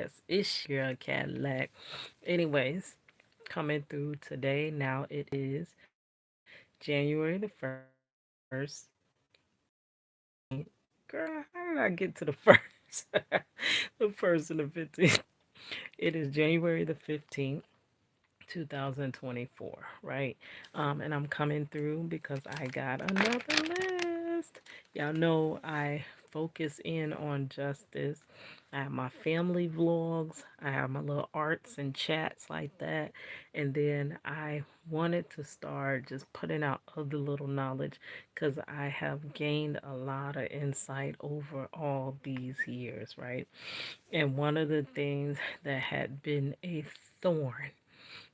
It's your girl Cadillac. Anyways, coming through today. Now it is January the 1st, 15th. Girl, how did I get to the first? The first and the 15th. It is January the 15th. 2024, right? And I'm coming through because I got another list. Y'all know I focus in on justice. I have my family vlogs, I have my little arts and chats like that. And then I wanted to start just putting out other little knowledge because I have gained a lot of insight over all these years, right? And one of the things that had been a thorn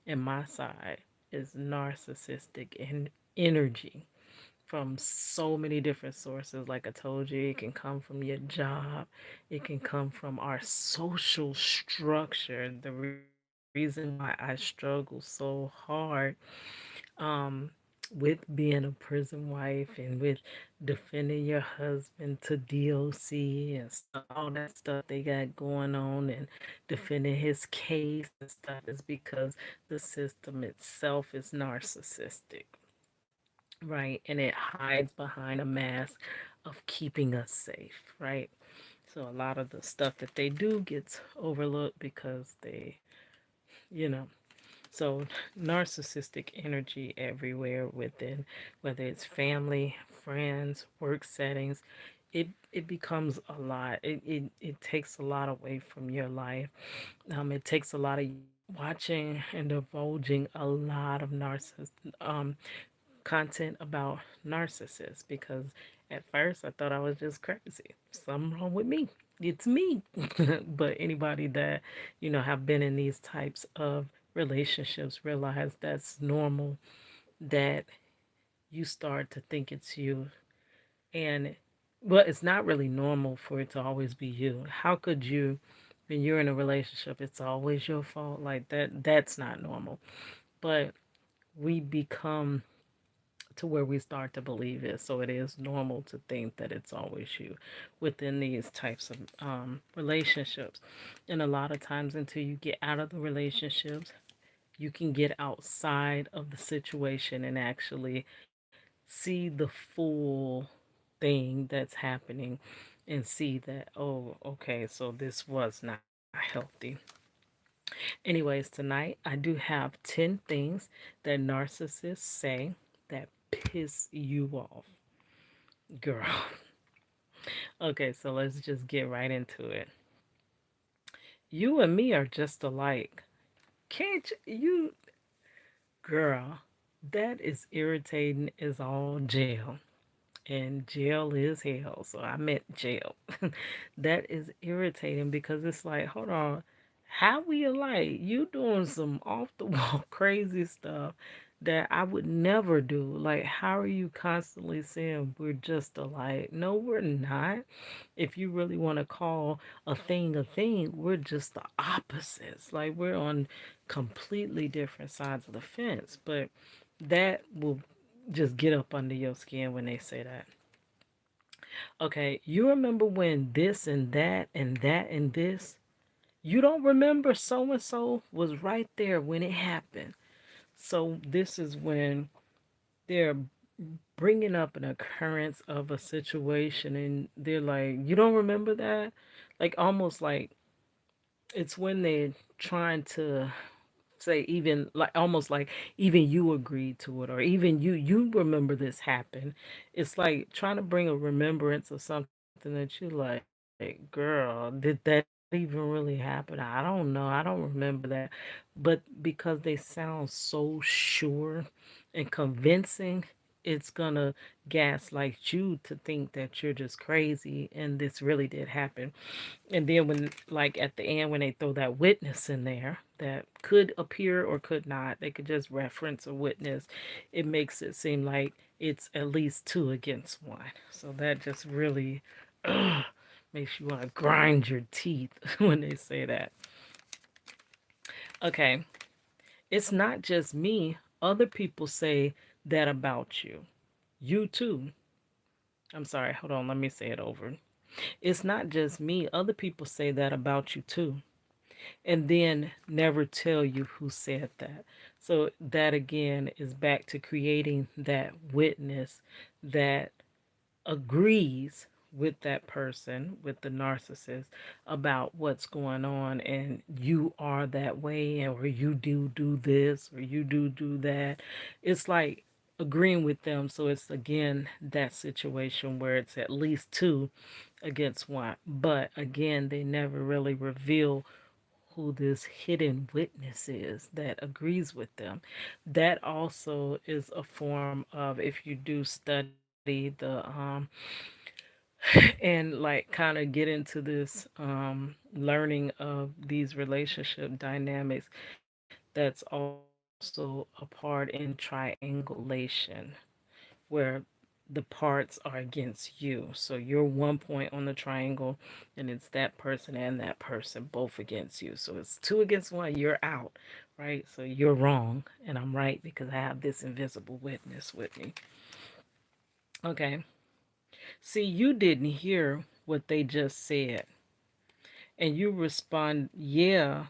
and my side is narcissistic and energy from so many different sources. Like I told you, it can come from your job, it can come from our social structure. The reason why I struggle so hard um, with being a prison wife and with defending your husband to DOC and stuff, all that stuff they got going on, and defending his case and stuff is because the system itself is narcissistic, right? And it hides behind a mask of keeping us safe, right? So a lot of the stuff that they do gets overlooked because they, you know, so, narcissistic energy everywhere within, whether it's family, friends, work settings, it becomes a lot. It takes a lot away from your life. It takes a lot of watching and divulging a lot of content about narcissists because at first I thought I was just crazy. Something wrong with me. It's me. But anybody that, have been in these types of relationships realize that's normal, that you start to think it's you. And but it's not really normal for it to always be you. How could you, when you're in a relationship, it's always your fault? Like that's not normal. But we become to where we start to believe it. So it is normal to think that it's always you within these types of relationships. And a lot of times, until you get out of the relationships, you can get outside of the situation and actually see the full thing that's happening and see that, oh, okay, so this was not healthy. Anyways, tonight I do have 10 things that narcissists say that piss you off. Girl. Okay, so let's just get right into it. You and me are just alike. Can't you, girl, that is irritating as all jail. And jail is hell. So I meant jail. That is irritating because it's like, hold on, how we alike? You doing some off the wall crazy stuff that I would never do. Like, how are you constantly saying we're just alike? No, we're not. If you really want to call a thing, we're just the opposites. Like, we're on completely different sides of the fence. But that will just get up under your skin when they say that. Okay, you remember when this and that and that and this? You don't remember so and so was right there when it happened. So this is when they're bringing up an occurrence of a situation and they're like, you don't remember that? Like almost like it's when they're trying to say even like almost like even you agreed to it or even you remember this happened. It's like trying to bring a remembrance of something that you like, girl, did that even really happen? I don't know, I don't remember that. But because they sound so sure and convincing, it's gonna gaslight you to think that you're just crazy and this really did happen. And then when like at the end when they throw that witness in there that could appear or could not, they could just reference a witness. It makes it seem like it's at least two against one. So that just really makes you want to grind your teeth when they say that. Okay, it's not just me. Other people say that about you. You too. I'm sorry, hold on, let me say it over. It's not just me. Other people say that about you too. and then never tell you who said that. So that again is back to creating that witness that agrees with that person, with the narcissist, about what's going on, and you are that way, or you do this, or you do that. It's like agreeing with them. So it's again that situation where it's at least two against one. But again, they never really reveal who this hidden witness is that agrees with them. That also is a form of, if you do study and like kind of get into this learning of these relationship dynamics, that's also a part in triangulation, where the parts are against you. So you're one point on the triangle, and it's that person and that person both against you. So it's two against one, you're out, right? So you're wrong, and I'm right because I have this invisible witness with me. Okay. See, you didn't hear what they just said, and you respond, yeah,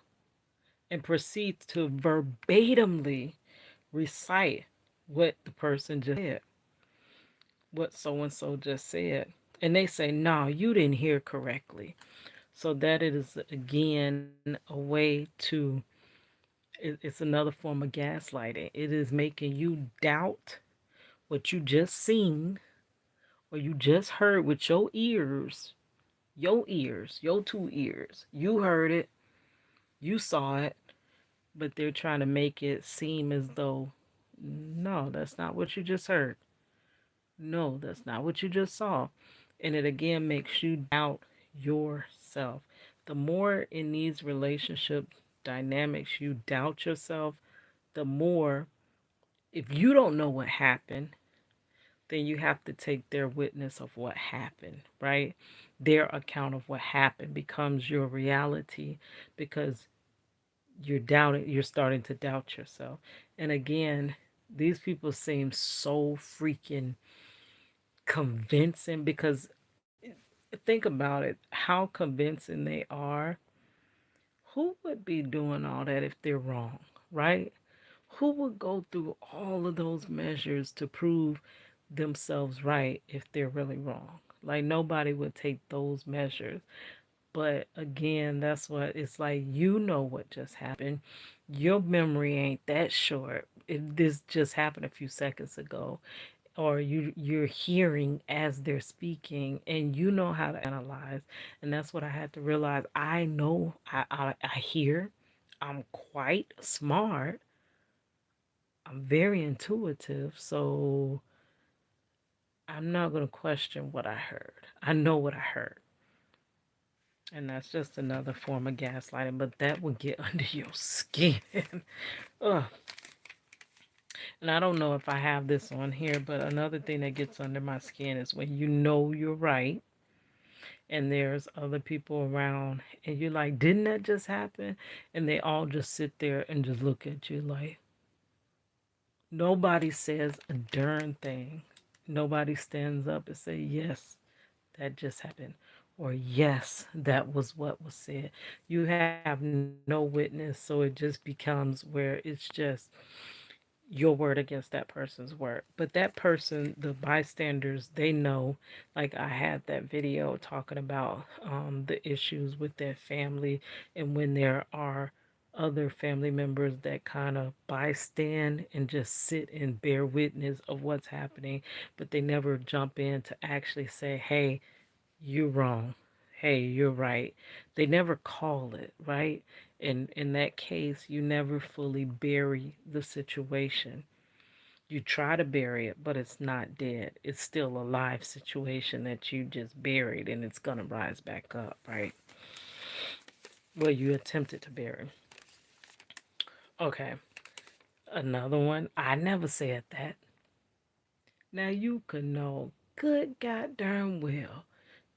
and proceed to verbatimly recite what the person just said, what so and so just said. And they say, no, you didn't hear correctly. So that it is again a way to, it's another form of gaslighting. It is making you doubt what you just seen or you just heard with your two ears. You heard it, you saw it, but they're trying to make it seem as though, no, that's not what you just heard. No, that's not what you just saw. And it again makes you doubt yourself. The more in these relationship dynamics you doubt yourself, the more, if you don't know what happened, then you have to take their witness of what happened, right? Their account of what happened becomes your reality because you're starting to doubt yourself. And again, these people seem so freaking convincing because think about it, how convincing they are. Who would be doing all that if they're wrong, right? Who would go through all of those measures to prove themselves right if they're really wrong? Like nobody would take those measures. But again, that's what it's like. You know what just happened. Your memory ain't that short. This just happened a few seconds ago, or you're hearing as they're speaking, and you know how to analyze. And that's what I had to realize. I know, I hear. I'm quite smart. I'm very intuitive, so I'm not going to question what I heard. I know what I heard. And that's just another form of gaslighting, but that will get under your skin. Ugh. And I don't know if I have this on here, but another thing that gets under my skin is when you know you're right and there's other people around and you're like, didn't that just happen? And they all just sit there and just look at you like, nobody says a darn thing. Nobody stands up and say, yes, that just happened. Or yes, that was what was said. You have no witness, so it just becomes where it's just your word against that person's word. But that person, the bystanders, they know. Like I had that video talking about the issues with their family, and when there are other family members that kind of bystand and just sit and bear witness of what's happening, but they never jump in to actually say, hey, you're wrong. Hey, you're right. They never call it, right? And in that case, you never fully bury the situation. You try to bury it, but it's not dead. It's still a live situation that you just buried and it's going to rise back up, right? Well, you attempted to bury. Okay. Another one. I never said that. Now you can know good goddamn well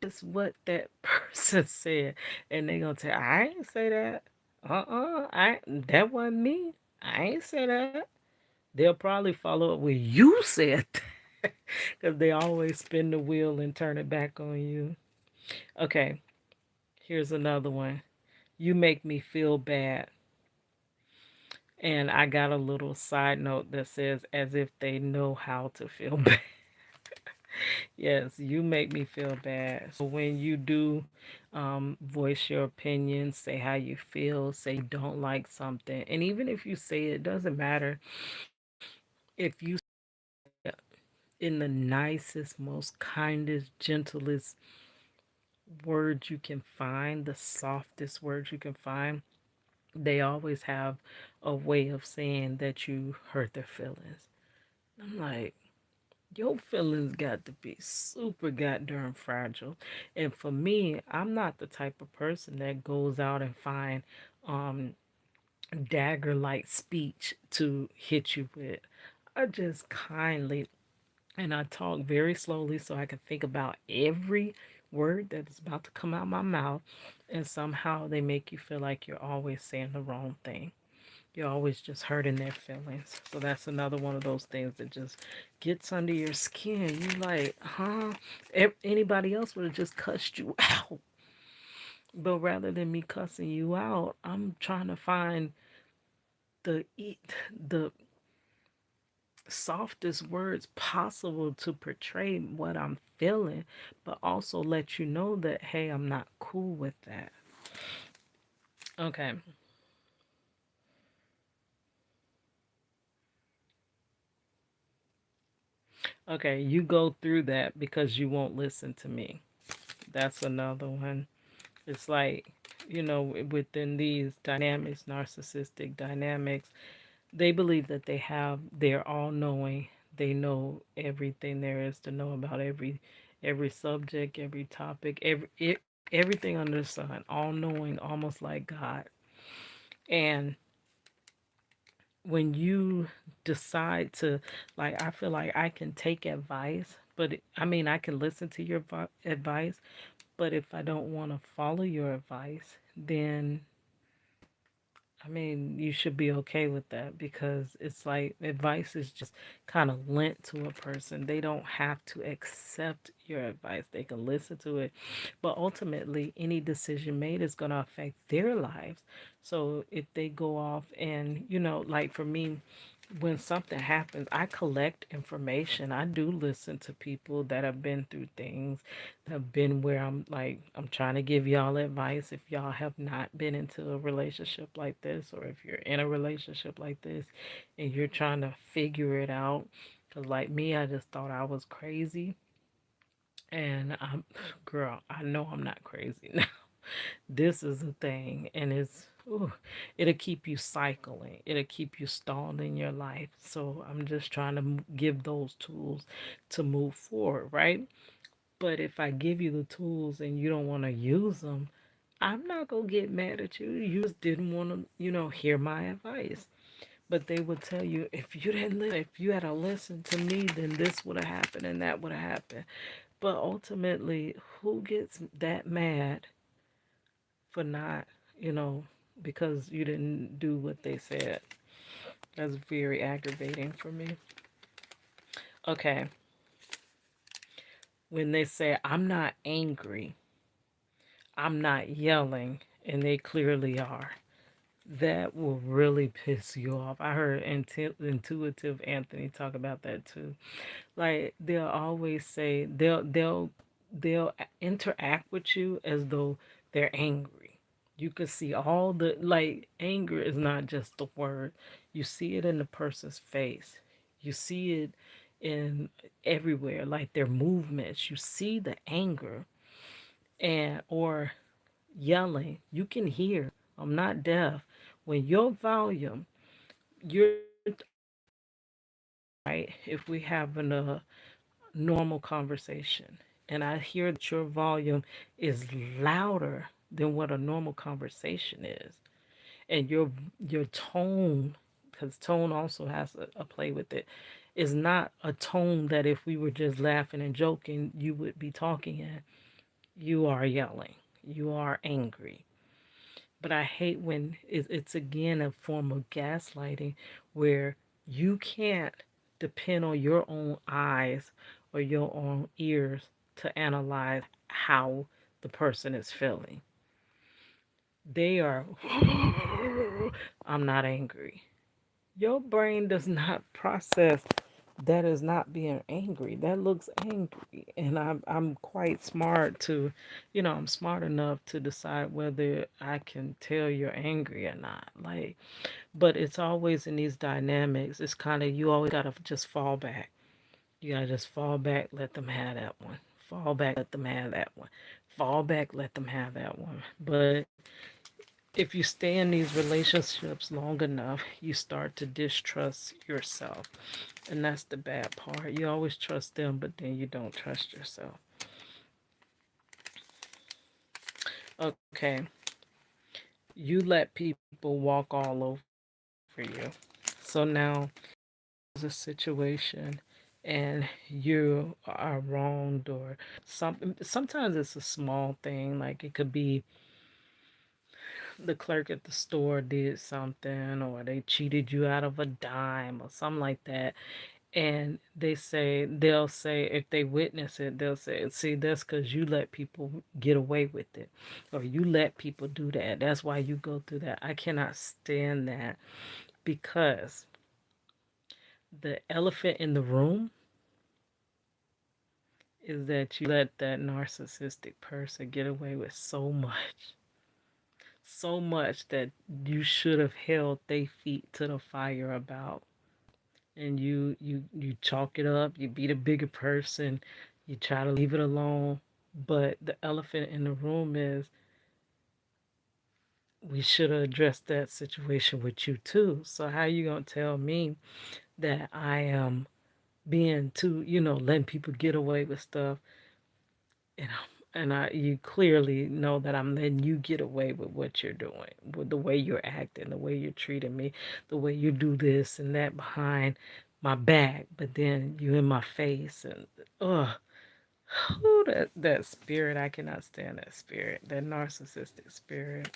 just what that person said, and they gonna tell, I ain't say that. I that wasn't me. I ain't say that. They'll probably follow up with you said that, because they always spin the wheel and turn it back on you. Okay, here's another one. You make me feel bad. And I got a little side note that says, as if they know how to feel bad. Yes, you make me feel bad. So when you do voice your opinion, say how you feel, say you don't like something, and even if you say it doesn't matter, if you in the nicest, most kindest, gentlest words you can find, the softest words you can find, they always have a way of saying that you hurt their feelings. I'm like, your feelings got to be super goddamn fragile. And for me, I'm not the type of person that goes out and find um dagger like speech to hit you with. I just kindly, and I talk very slowly so I can think about every word that is about to come out my mouth, and somehow they make you feel like you're always saying the wrong thing. You're always just hurting their feelings. So that's another one of those things that just gets under your skin. You like, huh? Anybody else would have just cussed you out. But rather than me cussing you out, I'm trying to find the softest words possible to portray what I'm feeling, but also let you know that, hey, I'm not cool with that. Okay. Okay, you go through that because you won't listen to me. That's another one. It's like, within these dynamics, narcissistic dynamics, they believe that they're all knowing. They know everything there is to know about every subject, every topic, everything under the sun, all knowing, almost like God. And when you decide to, like, I feel like I can take advice, but I mean, I can listen to your advice, but if I don't want to follow your advice, then I mean, you should be okay with that because it's like advice is just kind of lent to a person. They don't have to accept your advice. They can listen to it, but ultimately, any decision made is going to affect their lives. So if they go off and, like for me, when something happens, I collect information. I do listen to people that have been through things, that have been where I'm like, I'm trying to give y'all advice if y'all have not been into a relationship like this, or if you're in a relationship like this and you're trying to figure it out. Because, like me, I just thought I was crazy. And girl, I know I'm not crazy now. This is a thing, and it'll keep you cycling. It'll keep you stalled in your life. So I'm just trying to give those tools to move forward, right? But if I give you the tools and you don't want to use them, I'm not gonna get mad at you. You just didn't want to, hear my advice. But they would tell you, if you didn't listen, if you had to listen to me, then this would have happened and that would have happened. But ultimately, who gets that mad for not, you know, because you didn't do what they said? That's very aggravating for me. Okay, when they say, I'm not angry, I'm not yelling, and they clearly are, that will really piss you off. I heard Intuitive Anthony talk about that too. Like they'll always say they'll interact with you as though they're angry. You can see all the, like, anger is not just the word. You see it in the person's face. You see it in everywhere, like their movements. You see the anger, and or yelling. You can hear. I'm not deaf. When your volume, you're right. If we having a normal conversation and I hear that your volume is louder than what a normal conversation is, and your tone, because tone also has a play with it, is not a tone that if we were just laughing and joking you would be talking in. You are yelling, you are angry. But I hate when it's again a form of gaslighting, where you can't depend on your own eyes or your own ears to analyze how the person is feeling. They are, I'm not angry. Your brain does not process that is not being angry. That looks angry. And I'm quite smart to, I'm smart enough to decide whether I can tell you're angry or not. Like, but it's always in these dynamics. It's kind of, you always got to just fall back. You got to just fall back, let them have that one. Fall back, let them have that one. Fall back, let them have that one. But if you stay in these relationships long enough, you start to distrust yourself. And that's the bad part. You always trust them, but then you don't trust yourself. Okay. You let people walk all over you. So now there's a situation and you are wronged or something. Sometimes it's a small thing, like it could be the clerk at the store did something or they cheated you out of a dime or something like that. And they'll say, if they witness it, they'll say, see, that's because you let people get away with it, or you let people do that. That's why you go through that. I cannot stand that, because the elephant in the room is that you let that narcissistic person get away with so much that you should have held their feet to the fire about. And you chalk it up, you be the bigger person, you try to leave it alone. But the elephant in the room is, we should have addressed that situation with you too. So how you gonna tell me that I am being too, letting people get away with stuff, and you clearly know that I'm letting you get away with what you're doing, with the way you're acting, the way you're treating me, the way you do this and that behind my back, but then you in my face. And ugh, that spirit, I cannot stand that spirit, that narcissistic spirit.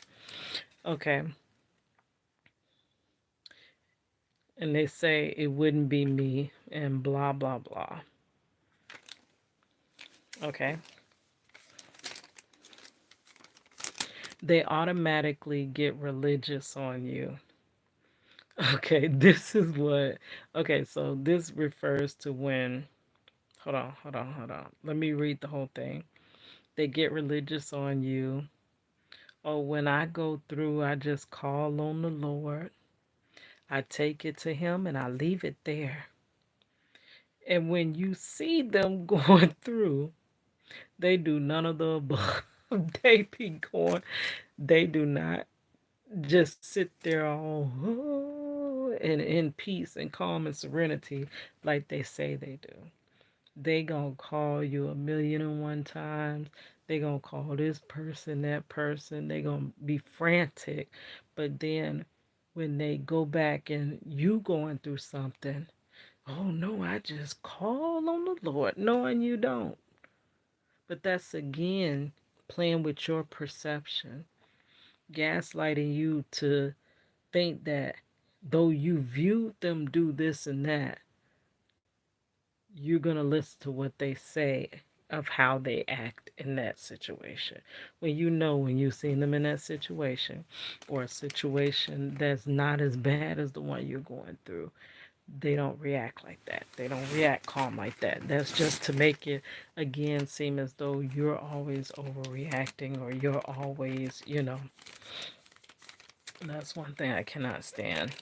Okay. And they say it wouldn't be me and blah blah blah. Okay. They automatically get religious on you. Okay, this is what. Okay, so this refers to when. Hold on. Let me read the whole thing. They get religious on you. Oh, when I go through, I just call on the Lord. I take it to Him and I leave it there. And when you see them going through, they do none of the above. They be going, they do not just sit there all and in peace and calm and serenity like they say they do. They gonna call you a million and one times. They gonna call this person, that person. They gonna be frantic. But then when they go back and you going through something, oh no, I just call on the Lord, knowing you don't. But that's again playing with your perception, gaslighting you to think that though you viewed them do this and that, you're going to listen to what they say of how they act in that situation. When you know, when you've seen them in that situation, or a situation that's not as bad as the one you're going through, they don't react like that. They don't react calm like that. That's just to make it, again, seem as though you're always overreacting, or you're always, that's one thing I cannot stand.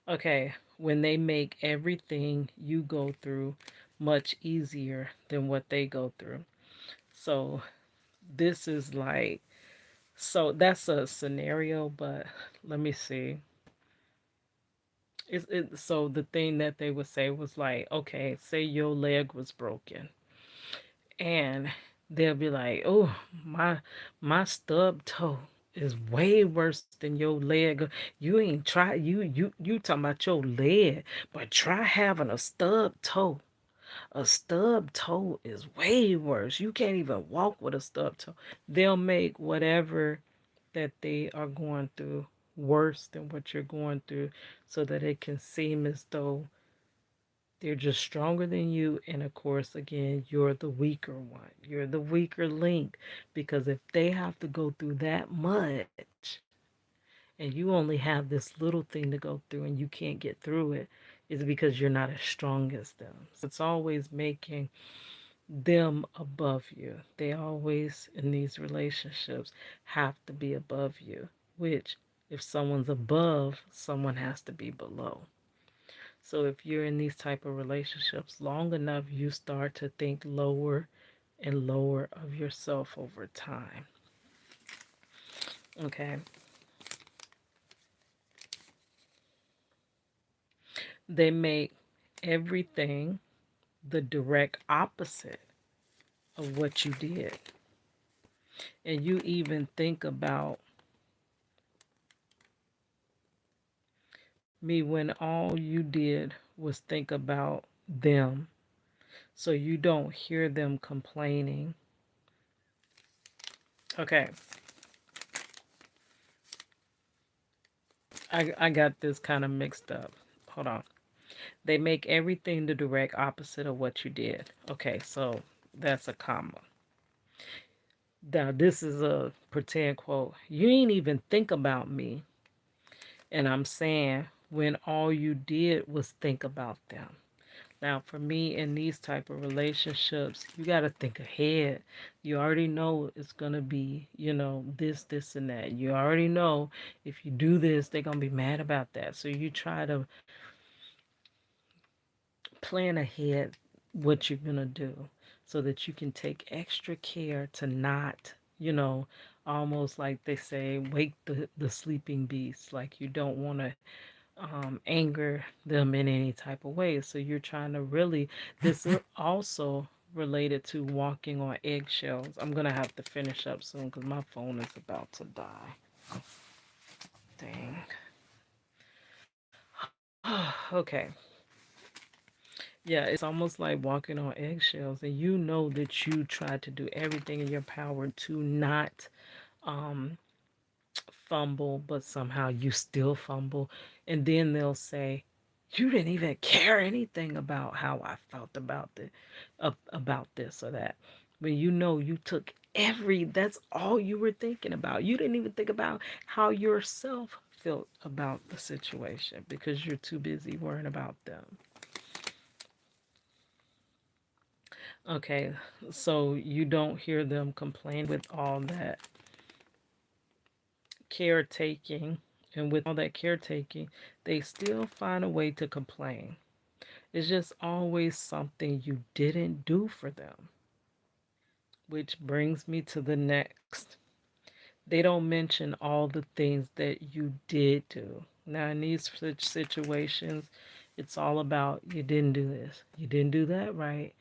Okay, when they make everything you go through much easier than what they go through. So this is like, so that's a scenario, but let me see. So the thing that they would say was like, okay, say your leg was broken, and they'll be like, oh, my stub toe is way worse than your leg. You ain't try, you talking about your leg, but try having a stub toe. A stub toe is way worse. You can't even walk with a stub toe. They'll make whatever that they are going through worse than what you're going through, so that it can seem as though They're just stronger than you. And of course, again, you're the weaker one. You're the weaker link. Because if they have to go through that much and you only have this little thing to go through and you can't get through it, it's because you're not as strong as them. So it's always making them above you. They always, in these relationships, have to be above you, which, if someone's above, someone has to be below. So if you're in these type of relationships long enough, you start to think lower and lower of yourself over time. Okay. They make everything the direct opposite of what you did. And you even think about me when all you did was think about them. So you don't hear them complaining. Okay. I got this kind of mixed up. Hold on. They make everything the direct opposite of what you did. Okay, so that's a comma. Now, this is a pretend quote. You ain't even think about me. And I'm saying when all you did was think about them. Now, for me, in these type of relationships, you got to think ahead. You already know it's going to be, this, and that. You already know if you do this, they're going to be mad about that. So you try to plan ahead what you're going to do so that you can take extra care to not, almost like they say, wake the sleeping beast. Like you don't want to anger them in any type of way. So you're trying to really, this is also related to walking on eggshells. I'm going to have to finish up soon because my phone is about to die. Dang. Okay. Yeah, it's almost like walking on eggshells, and you know that you try to do everything in your power to not um, fumble, but somehow you still fumble. And then they'll say, "You didn't even care anything about how I felt about this or that." When you know you took that's all you were thinking about. You didn't even think about how yourself felt about the situation because you're too busy worrying about them. Okay, so you don't hear them complain with all that caretaking, and with all that caretaking, they still find a way to complain. It's just always something you didn't do for them, which brings me to the next. They don't mention all the things that you did do. Now, in these such situations, it's all about you didn't do this, you didn't do that right.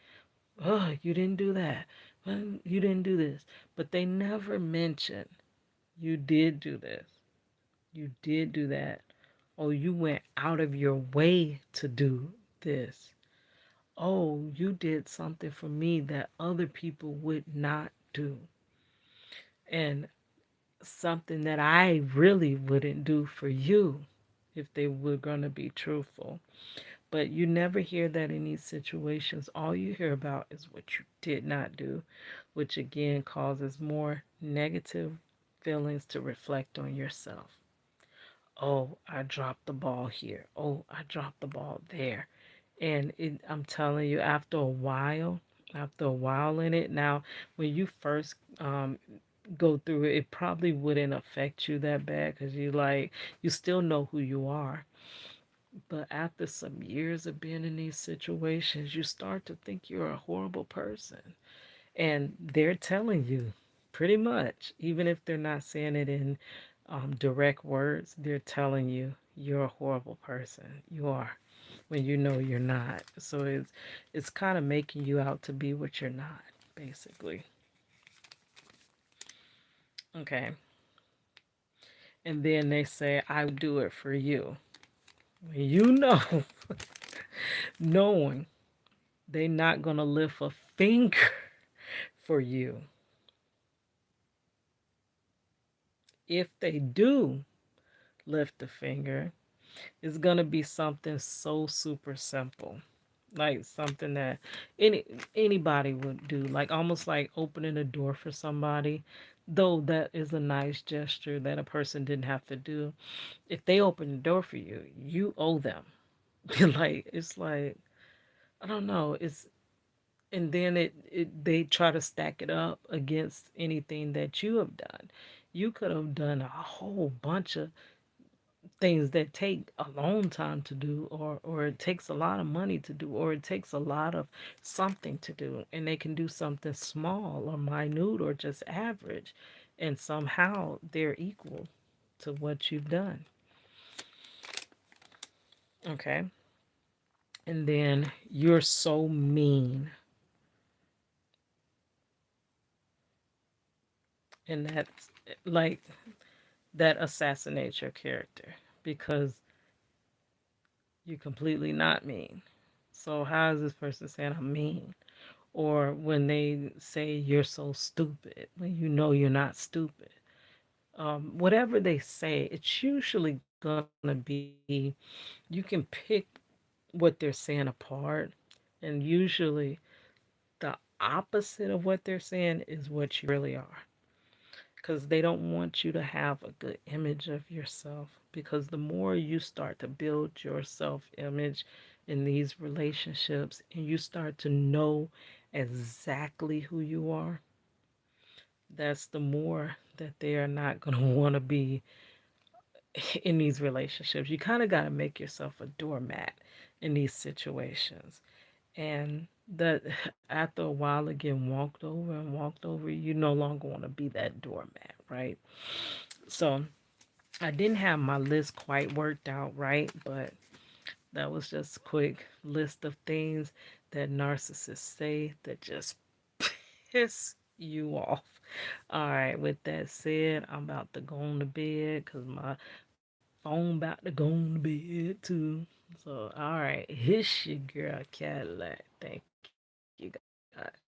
Oh, you didn't do that. Well, you didn't do this. But they never mention you did do this. You did do that. Oh, you went out of your way to do this. Oh, you did something for me that other people would not do. And something that I really wouldn't do for you if they were going to be truthful. But you never hear that in these situations. All you hear about is what you did not do, which again causes more negative feelings to reflect on yourself. Oh, I dropped the ball here. Oh, I dropped the ball there. And I'm telling you, after a while in it, now, when you first go through it, it probably wouldn't affect you that bad because you still know who you are. But after some years of being in these situations, you start to think you're a horrible person. And they're telling you pretty much, even if they're not saying it in direct words, they're telling you you're a horrible person. You are when you know you're not. So it's kind of making you out to be what you're not, basically. Okay. And then they say, I would do it for you. You know, knowing they're not going to lift a finger for you. If they do lift a finger, it's going to be something so super simple. like something that any anybody would do, like almost like opening a door for somebody. Though that is a nice gesture that a person didn't have to do. If they open the door for you, you owe them. Like it's like I don't know. It's and then it they try to stack it up against anything that you have done. You could have done a whole bunch of things that take a long time to do, or it takes a lot of money to do, or it takes a lot of something to do, and they can do something small or minute or just average, and somehow they're equal to what you've done. Okay. And then you're so mean, and that's like that assassinates your character because you're completely not mean. So how is this person saying I'm mean? Or when they say you're so stupid, when you know you're not stupid. Whatever they say, it's usually gonna be, you can pick what they're saying apart, and usually the opposite of what they're saying is what you really are. Because they don't want you to have a good image of yourself. Because the more you start to build your self image in these relationships and you start to know exactly who you are, that's the more that they are not going to want to be in these relationships. You kind of got to make yourself a doormat in these situations. And that after a while it get walked over, you no longer want to be that doormat, right? So I didn't have my list quite worked out right, but that was just a quick list of things that narcissists say that just piss you off. All right, with that said, I'm about to go on to bed because my phone about to go on to bed too. So, all right, here's your girl Cadillac. Thank you guys.